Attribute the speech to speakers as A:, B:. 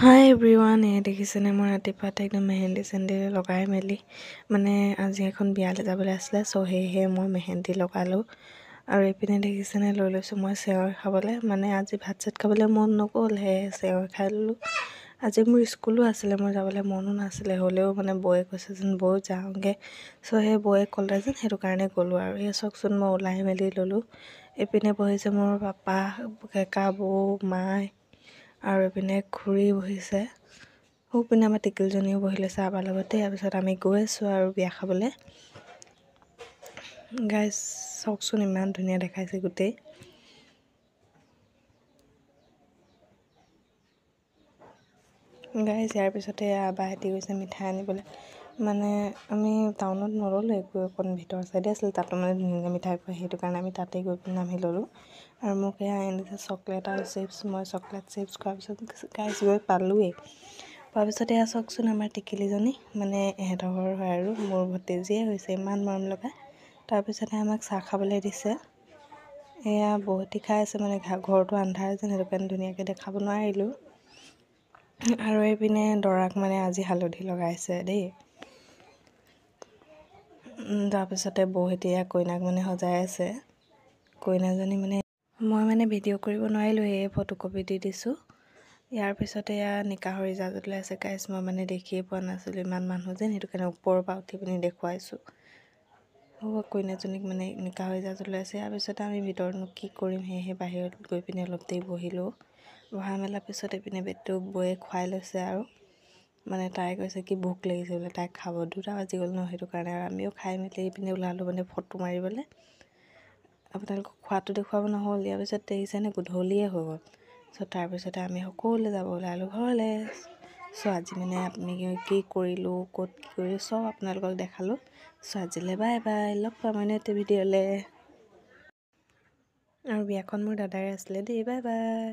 A: হাই everyone, দেখিছেনে মই ৰাতিপুৱাতে একদম মেহেন্দি চেন্দি লগাই মেলি আজি এখন বিয়ালৈ যাবলৈ আছিলে। চ' সেয়েহে মই মেহেন্দি লগালোঁ। আৰু এইপিনে দেখিছেনে লৈ লৈছোঁ মই চেৱৈ খাবলৈ। আজি ভাত চাত খাবলৈ মন নগ'ল, সেয়ে চেৱৈ খাই ল'লোঁ। আজি মোৰ স্কুলো আছিলে, মোৰ যাবলৈ মনো নাছিলে, হ'লেও বৌয়ে কৈছে যেন বৌ যাওঁগৈ। চ' সেই বৌয়ে ক'লে যেন সেইটো কাৰণে গ'লোঁ। আৰু এই চাওকচোন মই ওলাই মেলি ল'লোঁ। এইপিনে বহিছে মোৰ পাপা, কেকা, বৌ, মাই, আৰু এইপিনে খুৰী বহিছে। পিনে আমাৰ টিকলজনীও বহি লৈছে আমাৰ লগতে। তাৰপিছত আমি গৈ আছোঁ আৰু বিয়া খাবলৈ। গাইজ চাওকচোন ইমান ধুনীয়া দেখাইছে গোটেই। গাইজ ইয়াৰ পিছতে আবাহঁতি গৈছে মিঠাই আনিবলৈ। আমি টাউনত নল'লোঁ, একো অকণ ভিতৰ চাইডে আছিলে, তাতো ধুনীয়া মিঠাই পায়, সেইটো কাৰণে আমি তাতে গৈ পিনে নামি ল'লোঁ। আৰু মোক এয়া আনিছে চকলেট আৰু চিপছ। মই চকলেট চিপছ খোৱাৰ পিছত গাইজ গৈ পালোঁৱেই। পোৱাৰ পিছতে এয়া চাওকচোন আমাৰ টিকিলিজনী, এহেঁতৰ ঘৰ হয় আৰু মোৰ ভতিজিয়ে হৈছে, ইমান মৰম লগা। তাৰপিছতে আমাক চাহ খাবলৈ দিছে। এয়া বহুতে খাই আছে, ঘৰটো আন্ধাৰ যেন, সেইটো কাৰণে ধুনীয়াকৈ দেখাব নোৱাৰিলোঁ। আৰু এইপিনে দৰাক আজি হালধি লগাইছে দেই। তাৰপিছতে বৌহঁতে কইনাক সজাই আছে। কইনাজনী মই ভিডিঅ' কৰিব নোৱাৰিলোঁ, সেয়ে ফটোকপি দি দিছোঁ। ইয়াৰ পিছতে নিকাহৰ ইজাজত লৈ আছে। গাইজ মই দেখিয়ে পোৱা নাছিলোঁ, ইমান মানুহ যেন, সেইটো কাৰণে ওপৰৰ পৰা উঠি পিনি দেখুৱাইছোঁ। কইনাজনীক নিকাহৰ ইজাজত লৈ আছে। ইয়াৰ পিছতে আমি ভিতৰতনো কি কৰিম, সেয়েহে বাহিৰত গৈ পিনি অলপ দেৰি বহিলোঁ। বহা মেলাৰ পিছত এইপিনে বেটটো বৌয়ে খুৱাই লৈছে। আৰু তাই কৈছে কি ভোক লাগিছে বোলে, তাইক খাব 2টা বাজি গ'ল ন, সেইটো কাৰণে। আৰু আমিও খাই মেলি এইপিনে ওলালোঁ ফটো মাৰিবলৈ। আপোনালোকক খোৱাটো দেখুৱাব নহ'ল। ইয়াৰ পিছত দেখিছেনে গধূলিয়ে হৈ গ'ল। চ' তাৰপিছতে আমি সকলোৱে যাব ওলালোঁ ঘৰলৈ। চ' আজি আমি কি কৰিলোঁ, ক'ত কি কৰিলোঁ, চব আপোনালোকক দেখালোঁ। চ' আজিলৈ বাই বাই, লগ পাম অন্য এটা ভিডিঅ'লৈ। আৰু বিয়াখন মোৰ দাদাৰে আছিলে দেই, বাই বাই।